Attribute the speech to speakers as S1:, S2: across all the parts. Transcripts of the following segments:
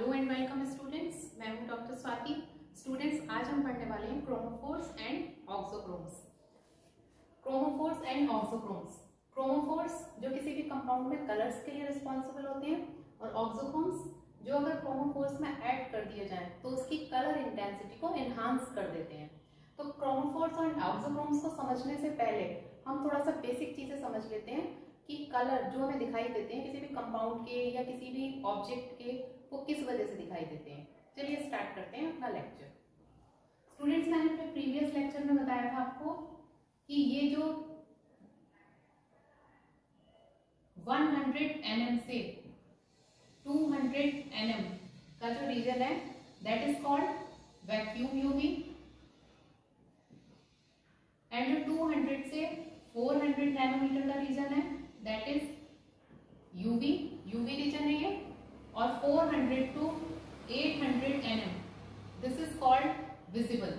S1: Hello and welcome students, मैं हूं doctor Swati. Students, आज हम पढ़ने वाले हैं chromophores and auxochromes. Chromophores and auxochromes. Chromophores जो किसी भी कंपाउंड में कलर्स के लिए रिस्पॉन्सिबल होते हैं, और ऑक्सोक्रोम्स जो अगर क्रोमोफोर्स में ऐड कर दिए जाए तो उसकी कलर इंटेंसिटी को एनहांस कर देते हैं। तो क्रोमोफोर्स और ऑक्सोक्रोम्स को समझने से पहले हम थोड़ा सा बेसिक चीजें समझ लेते हैं कि कलर जो हमें दिखाई देते हैं किसी भी कंपाउंड के या किसी भी ऑब्जेक्ट के, वो किस वजह से दिखाई देते हैं। चलिए स्टार्ट करते हैं अपना लेक्चर। स्टूडेंट्स, मैंने अपने प्रीवियस लेक्चर में बताया था आपको कि ये जो 100 nm से 200 nm का जो रीजन है that is called vacuum UV, and जो 200 से 400 नैनोमीटर का रीजन है दैट इज यूवी रीजन है ये, और 400 to 800 nm this is called visible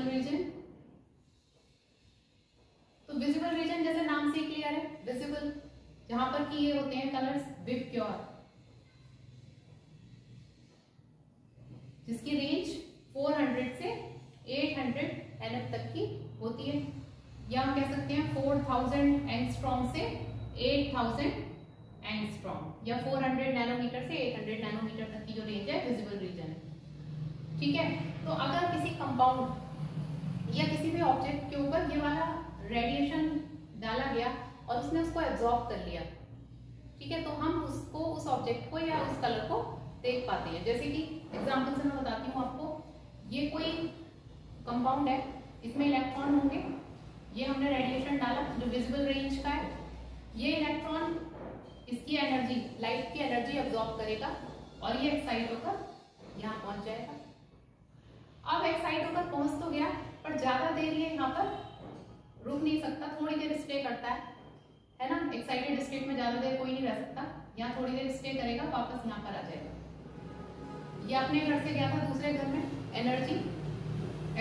S1: region. तो विजिबल रीजन जैसे नाम से क्लियर है, विजिबल जहां पर कि ये होते हैं कलर्स विबग्योर, जिसकी रेंज 400 से 800 nm तक की होती है, या हम कह सकते हैं 4000 एंगस्ट्रॉम से 8000 एंगस्ट्रॉम, या 400 नैनोमीटर से 800 नैनोमीटर तक की जो रेंज है विजिबल रीजन है। ठीक है, तो अगर किसी कंपाउंड या किसी भी ऑब्जेक्ट के ऊपर ये वाला रेडिएशन डाला गया और उसने उसको एब्जॉर्ब कर लिया, ठीक है, तो हम उसको, उस ऑब्जेक्ट को या उस कलर को देख पाते हैं। जैसे कि एग्जांपल से मैं बताती हूँ आपको, ये कोई कंपाउंड है, इसमें इलेक्ट्रॉन होंगे, ये हमने रेडिएशन डाला जो विजिबल रेंज का है, ये इलेक्ट्रॉन इसकी एनर्जी, लाइट की एनर्जी अब्सॉर्ब करेगा और ये एक्साइट होकर यहाँ पहुंच जाएगा। अब एक्साइट होकर पहुंच तो गया, पर ज्यादा देर ये यहाँ पर रुक नहीं सकता, थोड़ी देर स्टे करता है ना। एक्साइटेड स्टेट में ज्यादा देर कोई नहीं रह सकता, यहाँ थोड़ी देर स्टे करेगा, वापस यहाँ पर आ जाएगा। ये अपने घर से गया था दूसरे घर में, एनर्जी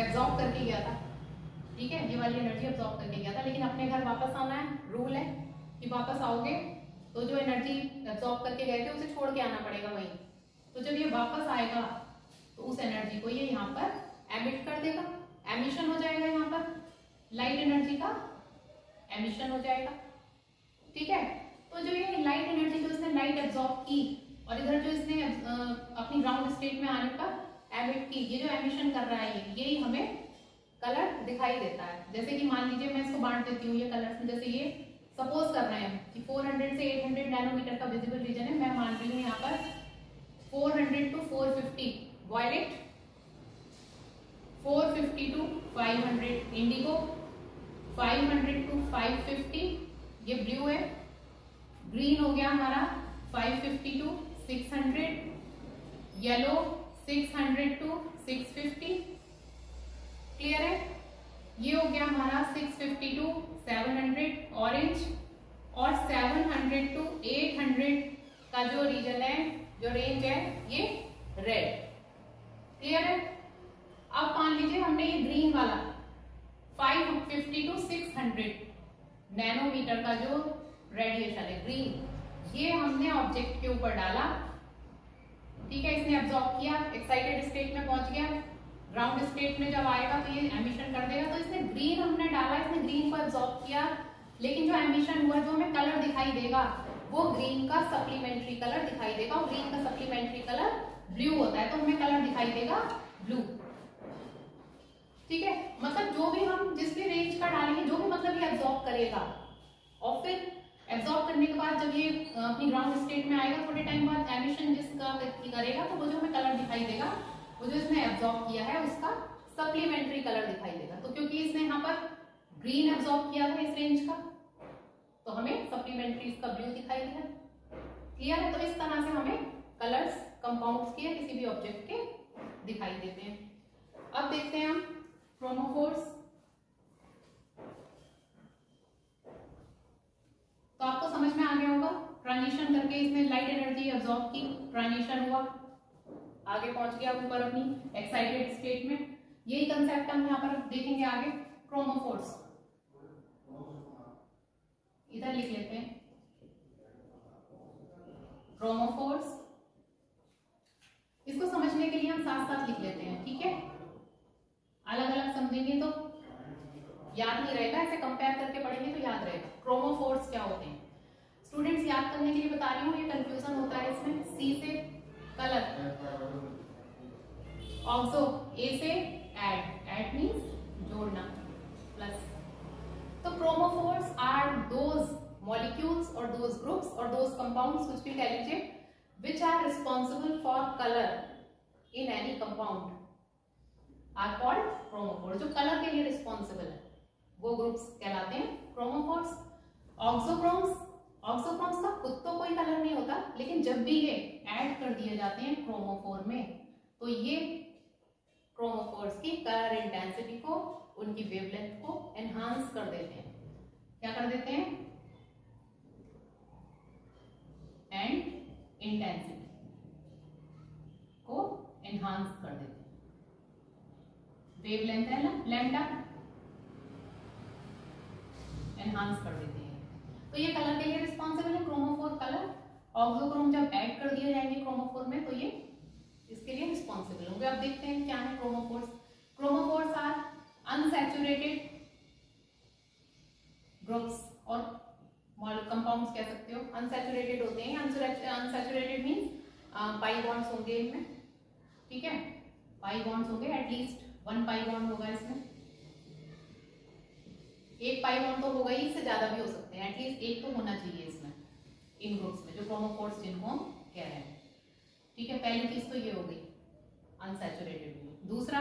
S1: एब्सॉर्ब करके गया था, ठीक है, ये वाली एनर्जी अब्सॉर्ब करके गया था, लेकिन अपने घर वापस आना है। रूल है कि वापस आओगे तो जो एनर्जी अब्सॉर्ब करके गए थे उसे छोड़ के आना पड़ेगा वहीं। तो जब ये वापस आएगा तो उस एनर्जी को ये यहाँ पर एमिट कर देगा, एमिशन हो जाएगा, यहाँ पर लाइट एनर्जी का एमिशन हो जाएगा। ठीक है, तो जो ये लाइट एनर्जी जो इसने लाइट एब्सॉर्ब की और इधर जो इसने अपनी ग्राउंड स्टेट में आने पर एमिट की, ये जो एमिशन कर रहा है यही हमें कलर दिखाई देता है। जैसे कि मान लीजिए मैं इसको बांट देती हूँ ये कलर्स में, जैसे ये सपोज कर रहे हैं कि 400 से 800 नैनोमीटर का विजिबल रीजन है, मैं मान रही हूँ यहाँ पर 400 to 450 violet, 450 to 500 indigo, 500 to 550 ये ब्लू है, ग्रीन हो गया हमारा 550 to 600, येलो 600 to 650, क्लियर है। ये हो गया हमारा 650 to 700 ऑरेंज, और 700 to 800 का जो रीजन है, जो रेंज है, ये रेड, क्लियर है। अब मान लीजिए हमने ये ग्रीन वाला 550 to 600 नैनोमीटर का जो रेडिएशन है ग्रीन, ये हमने ऑब्जेक्ट के ऊपर डाला, ठीक है, इसने अब्सॉर्ब किया, एक्साइटेड स्टेट में पहुंच गया, ग्राउंड स्टेट में जब आएगा तो ये एमिशन कर देगा। तो इसने ग्रीन हमने डाला, इसने ग्रीन को एब्सॉर्ब किया, लेकिन जो एमिशन हुआ, जो हमें कलर दिखाई देगा वो ग्रीन का सप्लीमेंट्री कलर दिखाई देगा, और ग्रीन का सप्लीमेंट्री कलर ब्लू होता है, तो हमें कलर दिखाई देगा ब्लू। ठीक है, मतलब जो भी हम जिस भी रेंज का डालेंगे, जो भी मतलब ये एब्सॉर्ब करेगा, और फिर एब्सॉर्ब करने के बाद जब ये अपनी ग्राउंड स्टेट में आएगा, थोड़े टाइम बाद एमिशन जिसका करेगा, तो वो जो हमें कलर दिखाई देगा वो जो इसने एब्सॉर्ब किया है उसका सप्लीमेंट्री कलर दिखाई देगा। तो क्योंकि इसने यहाँ पर ग्रीन एब्सॉर्ब किया था इस रेंज का, तो हमें सप्लीमेंट्री इसका ब्लू दिखाई दिया, क्लियर है। तो इस तरह से हमें कलर्स कंपाउंड्स के या किसी भी ऑब्जेक्ट के दिखाई देते हैं। अब देखते हैं हम क्रोमोफोर्स। तो आपको समझ में आ गया होगा, ट्रांजिशन करके इसने लाइट एनर्जी एब्सॉर्ब की, ट्रांजिशन हुआ, आगे पहुंच गया ऊपर अपनी एक्साइटेड स्टेट में। यही कंसेप्ट हम यहाँ पर देखेंगे आगे। क्रोमोफोर्स इधर लिख लेते हैं, क्रोमोफोर्स कंपेयर करके पढ़ेंगे तो याद रहेगा। क्रोमोफोर्स क्या होते हैं स्टूडेंट्स, याद करने के लिए बता रही हूँ, ये कंफ्यूजन होता है इसमें। सी से कलर, ऑक्सो, ए से एड मीन्स जोड़ना, प्लस। तो chromophores are those molecules or those groups or those compounds which we calculate which are responsible for color in any compound are called chromophores। जो कलर के लिए रिस्पॉन्सिबल है वो groups कहलाते हैं क्रोमोफोर्स। ऑक्सोक्रोम्स का खुद तो कोई कलर नहीं होता, लेकिन जब भी ये ऐड कर दिए जाते हैं क्रोमोफोर में तो ये क्रोमोफोर्स की कलर इंटेंसिटी को, उनकी वेवलेंथ को एनहांस कर देते हैं। क्या कर देते हैं? एंड इंटेंसिटी को एनहांस कर देते हैं। वेवलेंथ है ना लैम्डा, एनहांस कर देते हैं। तो ये कलर के लिए रिस्पॉन्सिबल है क्रोमोफोर कलर। ऑक्सोक्रोम जब ऐड कर दिए जाएंगे क्रोमोफोर में तो ये इसके लिए रिस्पॉन्सिबल होंगे। अब देखते हैं क्या है chromophores. Chromophores are unsaturated groups और कंपाउंड्स कह सकते हो, अनसैचुरेटेड होते हैं। अनसैचुरेटेड मींस पाई बॉन्ड्स होंगे इनमें, ठीक है, पाई बॉन्ड्स होंगे, एटलीस्ट 1 पाई बॉन्ड होगा इसमें। एक पाई बॉन्ड तो होगा ही, इससे ज्यादा भी हो सकते हैं, एटलीस्ट एक तो होना चाहिए इसमें, इन ग्रुप्स में जो क्रोमोफोर्स जिनको हम कह रहे हैं, ठीक है। पहली चीज तो ये हो गई अनसैचुरेटेड में। दूसरा,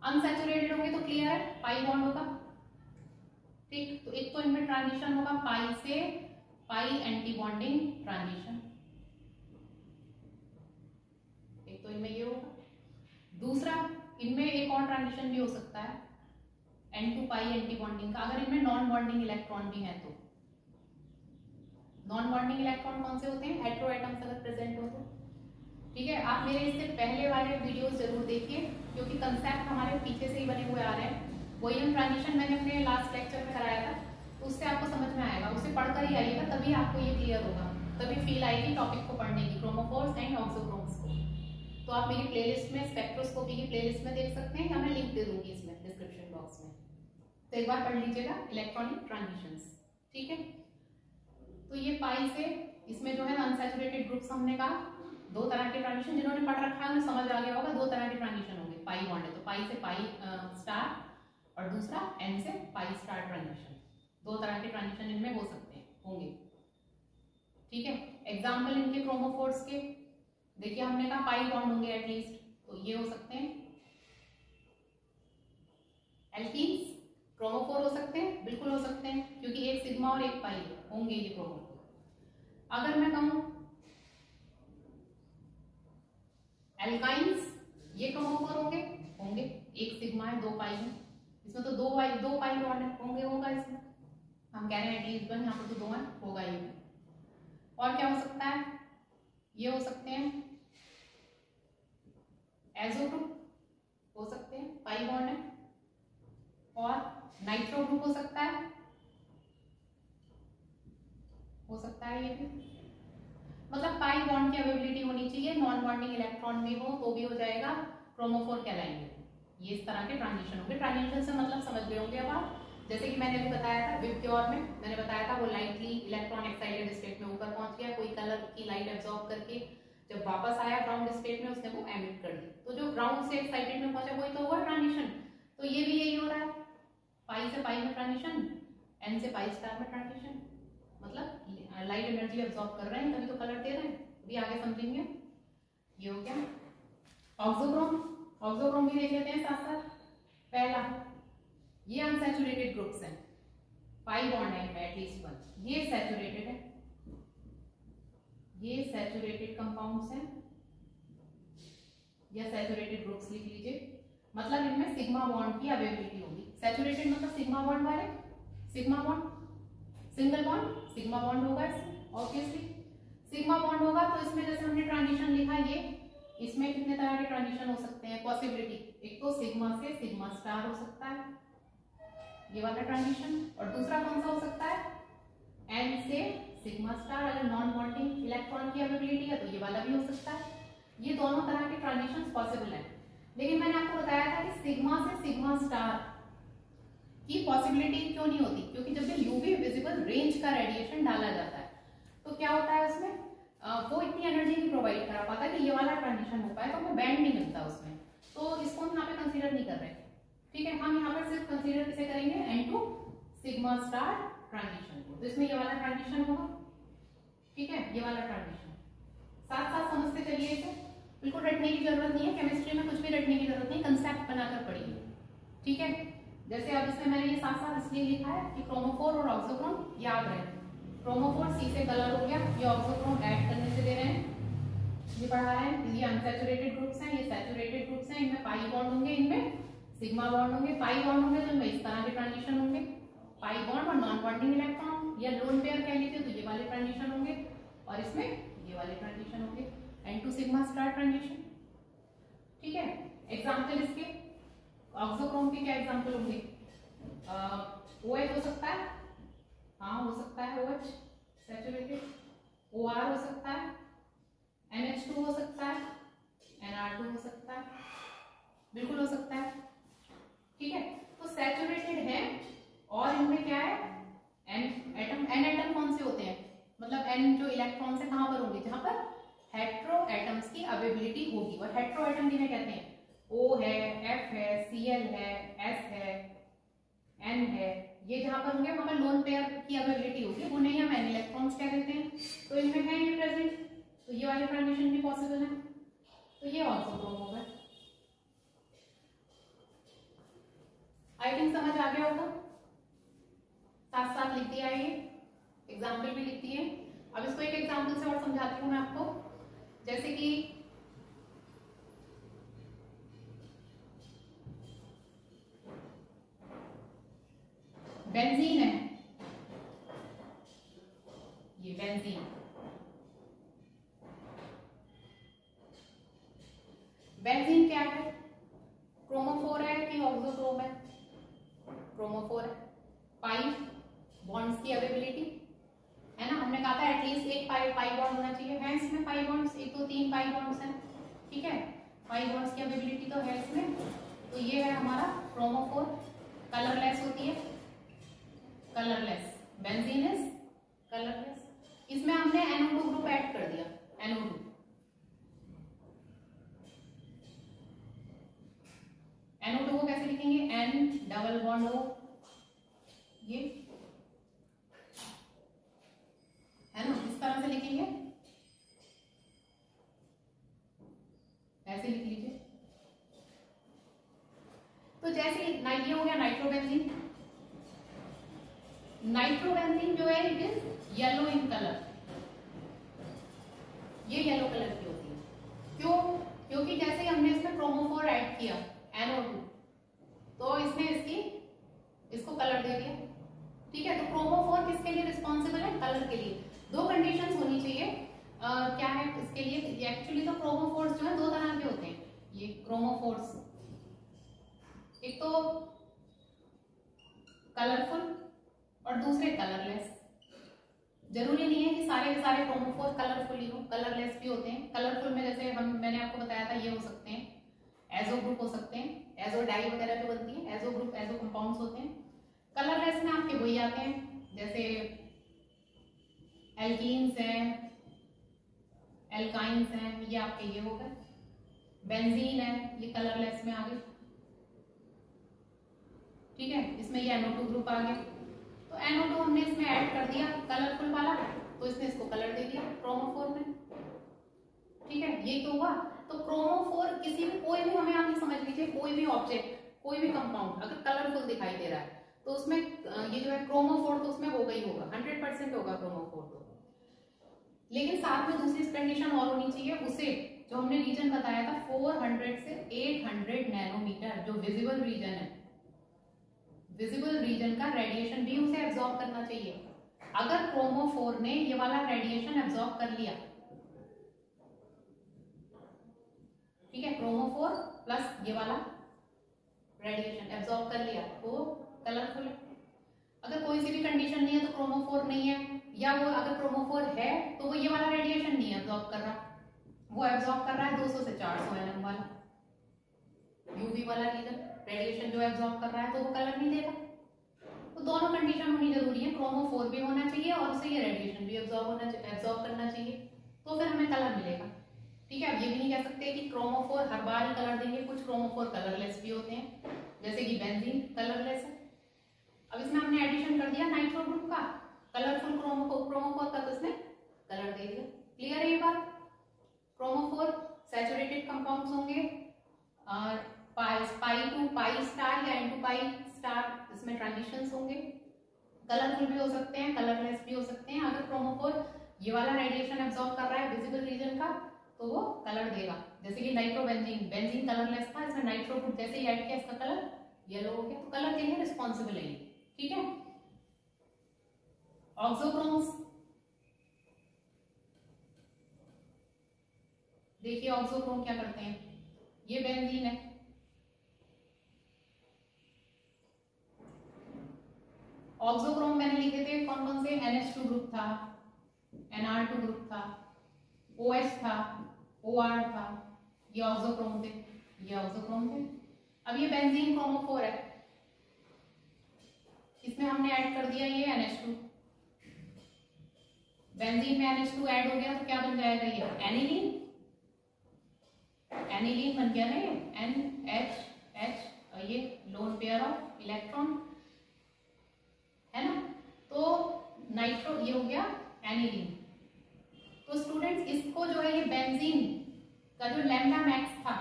S1: अनसैचुरेटेड होंगे तो क्लियर है पाई बॉन्ड होगा, ठीक। तो एक तो इनमें ट्रांजिशन होगा पाई से पाई एंटी बॉन्डिंग ट्रांजिशन, एक तो इनमें ये होगा। दूसरा, इनमें एक और ट्रांजिशन भी हो सकता है n to pi anti bonding का, अगर इनमें नॉन बॉन्डिंग इलेक्ट्रॉन भी है तो। नॉन बॉन्डिंग इलेक्ट्रॉन कौन से होते हैं? हेटेरो एटम्स अगर प्रेजेंट हो तो, ठीक है। आप मेरे इससे पहले वाले वीडियोस जरूर देखिए, क्योंकि कंसेप्ट हमारे पीछे से ही बने हुए आ रहे हैं। वही हम ट्रांजिशन मैंने अपने लास्ट लेक्चर में कराया था, उससे आपको समझ में आएगा, उसे पढ़कर ही आइएगा, तभी आपको ये क्लियर होगा, तभी फील आएगी टॉपिक को पढ़ने की, क्रोमोफोर्स एंड ऑक्सोक्रोम्स को। तो आप मेरी प्लेलिस्ट में, स्पेक्ट्रोस्कोपी की प्लेलिस्ट में देख सकते हैं, या मैं लिंक दे दूंगी इसमें डिस्क्रिप्शन बॉक्स में, तो एक बार पढ़ लीजिएगा इलेक्ट्रॉनिक ट्रांजिशंस, ठीक है। तो ये पाई से, इसमें जो है अनसैचुरेटेड ग्रुप्स हमने कहा, दो तरह के ट्रांजिशन, जिन्होंने पढ़ रखा है उन्हें समझ आ गया होगा, दो तरह के ट्रांजिशन होंगे। पाई बॉन्ड है तो पाई से पाई स्टार, और दूसरा एन से पाई स्टार ट्रांजिशन। दो तरह के ट्रांजिशन इनमें हो सकते हैं, होंगे, ठीक है। एग्जाम्पल इनके क्रोमोफोर्स के देखिए, हमने कहा पाई बॉन्ड होंगे एटलीस्ट, तो ये हो सकते हैं एल्कीन्स, क्रोमोफोर हो सकते हैं, बिल्कुल हो सकते हैं, क्योंकि एक सिग्मा और एक पाई होंगे ये क्रोमोफोर। अगर मैं कहूं एल्काइंस, ये क्रोमोफोर होंगे, एक सिग्मा है, 2 पाई है, इसमें तो दो पाई बॉन्ड होगा इसमें, हम कह रहे हैं एटलीस्ट 1, यहाँ पर तो 2 है, होगा ये। और क्या हो सकता है? ये हो सकते हैं एजो ग्रुप, हो सकते हैं, पाई बॉन्ड है, और नाइट्रो ग्रुप हो सकता है ये भी। मतलब पाई बॉन्ड की अवेलेबिलिटी होनी चाहिए, नॉन बॉन्डिंग इलेक्ट्रॉन भी हो तो भी हो जाएगा, क्रोमोफोर कहलाएंगे। ये इस तरह के ट्रांजिशन होंगे। ट्रांजिशन से मतलब समझ गए होंगे अब आप, जैसे कि मैंने अभी बताया था विबग्योर में, मैंने बताया था वो लाइटली इलेक्ट्रॉन एक्साइटेड स्टेट में ऊपर पहुंच गया, कोई कलर की लाइट एब्जॉर्ब करके जब वापस आया ग्राउंड स्टेट में उसने वो एमिट कर दी, तो जो ग्राउंड से एक्साइटेड में पहुंचा वही तो हुआ ट्रांजिशन। तो ये भी यही हो रहा है, पाई से पाई में ट्रांजिशन, एन से पाई स्टार में ट्रांजिशन, मतलब लाइट एनर्जी एब्जॉर्ब कर रहे हैं तभी तो कलर दे रहे हैं, अभी आगे समझेंगे। ये हो गया ऑक्सोक्रोम भी देख लेते हैं साथ साथ। पहला, ये अनसैचुरेटेड ग्रुप्स हैं, पाई बॉन्ड है एटलीस्ट 1, ये सैचुरेटेड है, ये सैचुरेटेड कंपाउंड्स हैं या सैचुरेटेड ग्रुप्स लिख लीजिए, मतलब इनमें सिग्मा बॉन्ड की अवेलेबिलिटी होगी। सैचुरेटेड मतलब सिग्मा बॉन्ड वाले, sigma bond, single bond sigma bond होगा इसमें, ऑब्वियसली सिग्मा बॉन्ड होगा। तो इसमें जैसे हमने ट्रांजिशन लिखा, ये इसमें कितने तरह के ट्रांजिशन हो सकते हैं, पॉसिबिलिटी, एक तो सिग्मा से सिग्मा स्टार हो सकता है, ये वाला ट्रांजिशन, और दूसरा कौन सा हो सकता है, एन से सिग्मा स्टार, अगर नॉन बॉन्डिंग इलेक्ट्रॉन की अवेलेबिलिटी है तो ये वाला भी हो सकता है। ये दोनों तरह के ट्रांजिशन पॉसिबल है, लेकिन मैंने आपको बताया था कि सिग्मा से सिग्मा स्टार की पॉसिबिलिटी क्यों नहीं होती? क्योंकि जब भी यूवी विजिबल रेंज का रेडिएशन डाला जाता है तो क्या होता है उसमें वो इतनी एनर्जी नहीं प्रोवाइड करा पाता कि ये वाला ट्रांजिशन हो पाए, तो हमें बैंड नहीं मिलता उसमें, तो इसको हम यहाँ पे कंसीडर नहीं कर रहे। ठीक है, हम यहाँ पर सिर्फ कंसीडर किसे करेंगे, N2 सिग्मा स्टार ट्रांजिशन को। तो इसमें ये वाला ट्रांजिशन होगा, ठीक है, ये वाला ट्रांजिशन। साथ साथ समझते चलिए इसे, बिल्कुल रटने की जरूरत नहीं है, केमिस्ट्री में कुछ भी रटने की जरूरत नहीं, कंसेप्ट बनाकर पढ़िए। ठीक है, जैसे अब इसमें मैंने ये साथ साथ इसलिए लिखा है कि क्रोमोफोर और ऑक्सोक्रोम याद रहे। क्रोमोफोर सी से कलर हो गया, ये ऑक्सोक्रोम ऐड करने से दे रहे हैं, ये पढ़ा रहे हैं। ये अनसैचुरेटेड ग्रुप्स हैं, ये सैचुरेटेड ग्रुप्स हैं, इनमें पाई बॉन्ड होंगे, इनमें सिग्मा बॉन्ड होंगे। पाई बॉन्ड होंगे तो इनमें इस तरह के ट्रांजिशन होंगे, पाई बॉन्ड और नॉन बॉन्डिंग इलेक्ट्रॉन या लोन पेयर कह लीजिए तो ये वाले ट्रांजिशन होंगे, और इसमें ये वाले ट्रांजिशन होंगे, N2 सिग्मा स्टार ट्रांजिशन। ठीक है, एग्जाम्पल इसके ऑक्सोक्रोम के क्या एग्जाम्पल होंगे? OH हो सकता है, हाँ हो सकता है OH सैचुरेटेड, OR हो सकता है, NH2 हो सकता है, NR2 हो सकता है, बिल्कुल हो सकता है। ठीक है, तो सैचुरेटेड है और इनमें क्या है, N एटम कौन से होते हैं, मतलब N जो इलेक्ट्रॉन से कहां पर होंगे, जहां पर हेट्रो एटम्स की अवेलेबिलिटी होगी, और हेट्रो एटम जिन्हें कहते हैं O है, F है, Cl है, S है, N है, ये जहां पर होंगे वहां पर लोन पेयर की अवेलेबिलिटी होगी, उन्हें हम N इलेक्ट्रॉन्स कह देते हैं। तो इनमें है ये प्रेजेंट, तो ये वाले ट्रांजिशन भी पॉसिबल है, तो ये ऑक्सोक्रोम होगा। आई थिंक समझ आ गया होगा, साथ साथ लिख दिया है, ये एग्जाम्पल भी लिख दिए। अब इसको एक एग्जाम्पल से और समझाती हूँ मैं आपको, जैसे कि बेंजीन है, ये बेंजीन, बेंजीन क्या है, क्रोमोफोर है कि ऑक्सोक्रोम है? क्रोमोफोर है। पाई बॉन्ड्स की अवेलेबिलिटी है ना, हमने कहा था एटलीस्ट एक पाई बॉन्ड होना चाहिए, है इसमें पाई बॉन्ड्स 1 2 3 पाई बॉन्ड्स हैं। ठीक है, पाई बॉन्ड्स की अवेलेबिलिटी तो है इसमें, तो ये है हमारा क्रोमोफोर। कलरलेस होती है, कलरलेस, बेंजीन इज कलरलेस। इसमें हमने NO2 ग्रुप ऐड कर दिया, NO2, NO2 को कैसे लिखेंगे, N डबल बॉन्ड O, ये है ना, इस तरह से लिखेंगे, ऐसे लिख लीजिए। तो जैसे ये हो गया नाइट्रोबेंजीन, नाइट्रोबेंजीन जो है it is yellow in colour, ये येलो कलर की होती है। क्यों? क्योंकि जैसे हमने इसमें क्रोमोफोर ऐड किया NO2, तो इसने इसको कलर दे दिया। ठीक है, तो क्रोमोफोर किसके लिए रिस्पॉन्सिबल है, कलर के लिए। दो कंडीशंस होनी चाहिए, क्या है इसके लिए, एक्चुअली तो क्रोमोफोर्स जो है दो तरह के होते हैं, ये क्रोमोफोर्स, एक तो कलरफुल और दूसरे कलरलेस। जरूरी नहीं है कि सारे के सारे क्रोमोफोर कलरफुल ही हो, कलरलेस भी होते हैं। कलरफुल में जैसे मैंने आपको बताया था, ये हो सकते हैं एजो ग्रुप, हो सकते हैं एजो डाई वगैरह जो बनती है, एजो ग्रुप, एजो कंपाउंड्स होते हैं। कलरलेस में आपके वही आते हैं, जैसे एल्कीन्स हैं, एल्काइंस हैं, ये आपके ये हो गए। बेंजीन है, ये कलरलेस में आ गए। ठीक है, इसमें ये NO2 ग्रुप आ गया, तो NO2 हमने इसमें ऐड कर दिया कलरफुल वाला, तो इसने इसको कलर दे दिया क्रोमोफोर में। ठीक है, ये तो हुआ। तो क्रोमोफोर किसी भी, कोई भी, हमें आप ये समझ लीजिए, कोई भी ऑब्जेक्ट, कोई भी कंपाउंड अगर कलरफुल दिखाई दे रहा है तो उसमें ये जो है क्रोमोफोर तो उसमें होगा ही होगा, 100% होगा क्रोमोफोर तो। लेकिन साथ में दूसरी कंडीशन और होनी चाहिए, उसे जो हमने रीजन बताया था 400 से 800 नैनोमीटर, जो विजिबल रीजन है, विजिबल रीजन का रेडिएशन भी उसे एब्जॉर्ब करना चाहिए। अगर क्रोमोफोर ने ये वाला रेडिएशन एब्जॉर्ब कर लिया, ठीक है, क्रोमोफोर प्लस ये वाला रेडिएशन एब्जॉर्ब कर लिया तो कलरफुल है। अगर कोई सी भी कंडीशन नहीं है तो क्रोमोफोर नहीं है, या वो अगर क्रोमोफोर है तो वो ये वाला रेडिएशन नहीं एब्जॉर्ब कर रहा, वो एब्जॉर्ब कर रहा है 200 से 400 nm वाला यूवी वाला रीजन रेडिएशन जो एब्जॉर्ब कर रहा है, तो वो कलर नहीं देगा। तो दोनों कंडीशन होनी जरूरी है, क्रोमोफोर भी होना चाहिए और उससे ये रेडिएशन भी एब्जॉर्ब करना चाहिए, तो फिर हमें कलर मिलेगा। ठीक है, अब ये भी नहीं कह सकते कि क्रोमोफोर हर बार ही कलर देंगे, कुछ क्रोमोफोर कलरलेस भी होते हैं, जैसे कि बेंजीन कलरलेस है। अब इसमें हमने एडिशन कर दिया नाइट्रो ग्रुप का, कलरफुल क्रोमोफोर का, तो इसमें कलर दे दिया। क्लियर है ये बात? क्रोमोफोर सैचुरेटेड कंपाउंड्स होंगे और पाई टू पाई स्टार या इनटू पाई स्टार, इसमें ट्रांजिशंस होंगे। कलरफुल भी हो सकते हैं, कलरलेस भी हो सकते हैं। अगर क्रोमोफोर ये वाला रेडिएशन एब्जॉर्ब कर रहा है विजिबल रीजन का, तो वो कलर देगा। जैसे कि नाइट्रोबेंजीन, बेंजीन कलरलेस था, इसमें नाइट्रो ग्रुप जैसे ही ऐड किया इसका कलर येलो हो गया, तो कलर के लिए रिस्पॉन्सिबल है। ठीक है, ऑक्सोक्रोम्स, देखिए ऑक्सोक्रोम क्या करते हैं, ये बेंजीन है, ऑक्सोक्रोम मैंने लिखे थे कौन कौन से, NH2 ग्रुप था, NR2 ग्रुप था, OH था, OR था, ये ऑक्सोक्रोम थे, ये ऑक्सोक्रोम थे। अब ये बेंजीन क्रोमोफोर है, इसमें हमने ऐड कर दिया ये NH2, बेंजीन में NH2 ऐड हो गया तो क्या बन जाएगा, ये एनिलीन, एनिलीन बन गया ना ये NH, और ये लोन पेयर ऑफ इलेक्ट्रॉन है ना, तो नाइट्रो ये हो गया एनिलीन। तो स्टूडेंट्स इसको जो है ये बेंजीन का जो लैम्डा मैक्स था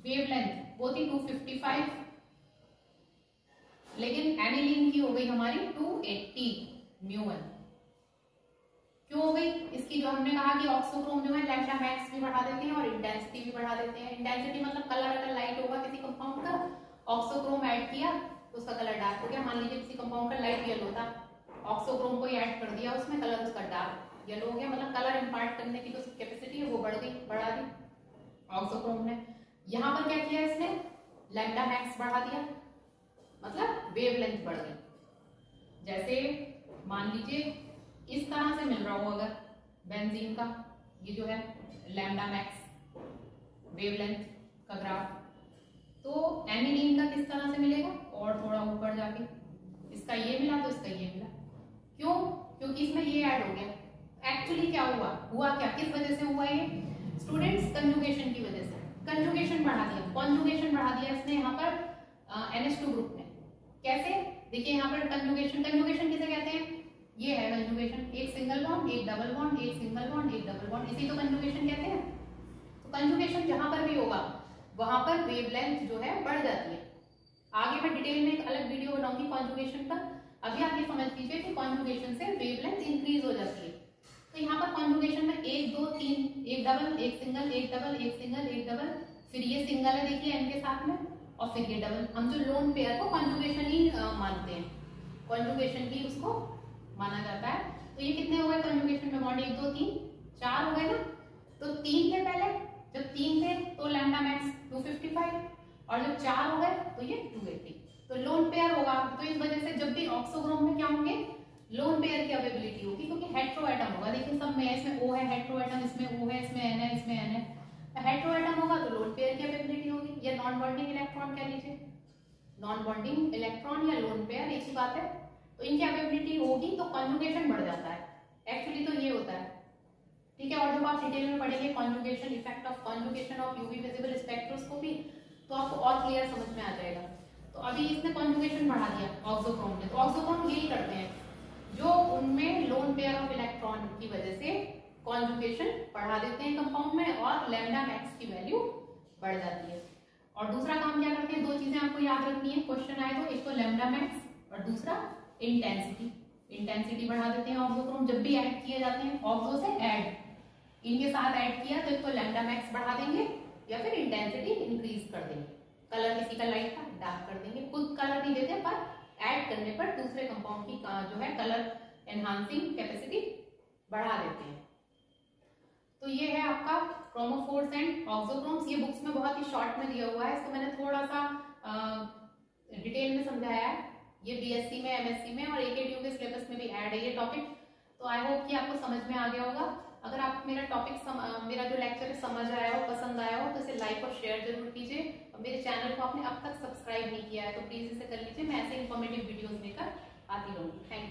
S1: वेवलेंथ वो थी 255, लेकिन एनिलीन की हो गई हमारी 280 μ1। क्यों हो गई? इसकी जो हमने कहा कि ऑक्सोक्रोम जो है लैम्डा मैक्स भी बढ़ा देते हैं और इंटेंसिटी भी बढ़ा देते हैं। इंटेंसिटी मतलब कलर अगर लाइट होगा किसी कंपाउंड का, ऑक्सोक्रोम ऐड किया तो उसका कलर डार्क हो गया। मान लीजिए किसी कंपाउंड का लाइट येलो था, ऑक्सोक्रोम को ऐड कर दिया उसमें, कलर उसका डार्क येलो हो गया, मतलब कलर इंपार्ट करने की जो कैपेसिटी है वो बढ़ गई, बढ़ा दी ऑक्सोक्रोम ने। यहाँ पर क्या किया इसने, लैम्डा मैक्स बढ़ा दिया, मतलब वेवलेंथ बढ़ गई। जैसे मान लीजिए इस तरह से मिल रहा हो अगर बेंजीन का ये जो है लैम्डा मैक्स वेवलेंथ का ग्राफ, तो एनिलीन का किस तरह से मिलेगा, और थोड़ा ऊपर जाके इसका ये मिला तो इसका ये मिला। क्यों? क्योंकि इसमें ये ऐड हो गया। एक्चुअली क्या हुआ, क्या, किस वजह से हुआ ये स्टूडेंट्स, कंजुगेशन की वजह से। कंजुगेशन बढ़ा दिया, कॉन्जुगेशन बढ़ा दिया इसने यहाँ पर NH2 ग्रुप ने। कैसे? देखिए यहाँ पर कंजुगेशन किसे कहते हैं, ये है कंजुगेशन, एक सिंगल बॉन्ड एक डबल बॉन्ड, एक सिंगल बॉन्ड एक डबल बॉन्ड, इसी को कंजुगेशन कहते हैं। तो कंजुगेशन जहां पर भी होगा वहां पर वेवलेंथ जो है बढ़ जाती है। आगे मैं डिटेल में एक अलग वीडियो बनाऊंगी कॉन्जुगेशन पर, अभी आप ये समझ लीजिए कि कॉन्जुगेशन से वेवलेंथ इंक्रीज हो जाती है। तो यहाँ पर कॉन्जुगेशन में 1 2 3, एक डबल एक सिंगल, एक डबल एक सिंगल, एक डबल, फिर ये सिंगल है देखिए n के साथ में, और फिर ये डबल। हम जो लोन पेयर को कॉन्जुगेशन ही मानते हैं, कॉन्जुगेशन ही उसको माना जाता है। तो ये कितने हो गए कॉन्जुगेशन में बॉन्ड, 1 2 3 4 हो गए ना। तो 3 थे पहले, जब 3 थे तो लैम्डा मैक्स 255, और जब 4 हो गए तो ये 280। तो लोन पेयर होगा, तो इस वजह से जब भी ऑक्सोक्रोम में क्या होंगे, लोन पेयर की अवेलेबिलिटी होगी, क्योंकि हेटेरो एटम होगा। देखिए सब में, इसमें O है हेटेरो एटम, इसमें O है, इसमें N है, इसमें N है। हेटेरो एटम होगा तो लोन पेयर की अवेलेबिलिटी होगी, या नॉन बॉन्डिंग इलेक्ट्रॉन कह लीजिए, नॉन बॉन्डिंग इलेक्ट्रॉन या लोन पेयर एक ही बात है। तो इनकी अवेलेबिलिटी होगी तो कॉन्जुगेशन बढ़ जाता है, एक्चुअली तो ये होता है। ठीक है, और जब आप डिटेल में पढ़ेंगे conjugation, effect of conjugation of UV visible spectroscopy, तो आपको और क्लियर समझ में आ जाएगा। तो अभी इसने कॉन्जुगेशन बढ़ा दिया ऑक्सोक्रोम ने। तो ऑक्सोक्रोम यही करते हैं, जो उनमें लोन पेयर ऑफ इलेक्ट्रॉन की वजह से कॉन्जुगेशन बढ़ा देते हैं कंपाउंड में, और लैम्डा मैक्स की वैल्यू बढ़ जाती है। और दूसरा काम क्या करते हैं, 2 चीजें आपको याद रखनी है, क्वेश्चन आए तो, एक तो लैम्डा मैक्स और दूसरा इंटेंसिटी बढ़ा देते हैं ऑक्सोक्रोम। जब भी ऐड किए जाते हैं ऑक्सो से ऐड, इनके साथ ऐड किया तो एक तो लैम्डा मैक्स बढ़ा देंगे या फिर इंटेंसिटी इंक्रीज कर देंगे। कलर किसी का लाइट था डार्क कर देंगे, खुद कलर नहीं देते पर ऐड करने पर दूसरे कंपाउंड की जो है कलर एनहांसिंग कैपेसिटी बढ़ा देते हैं। तो ये है आपका क्रोमोफोर्स एंड ऑक्सोक्रोम्स। ये बुक्स में बहुत ही शॉर्ट में दिया हुआ है, इसको मैंने थोड़ा सा डिटेल में समझाया है। ये BSc में, MSc में और AKTU के सिलेबस में भी ऐड है ये टॉपिक। तो आई होप कि आपको समझ में आ गया होगा। अगर आप मेरा टॉपिक मेरा जो लेक्चर समझ आया हो, पसंद आया हो, तो इसे लाइक और शेयर जरूर कीजिए। मेरे चैनल को आपने अब तक सब्सक्राइब नहीं किया है तो प्लीज इसे कर लीजिए। मैं ऐसे इन्फॉर्मेटिव वीडियोस लेकर आती रहूंगी। Thank you.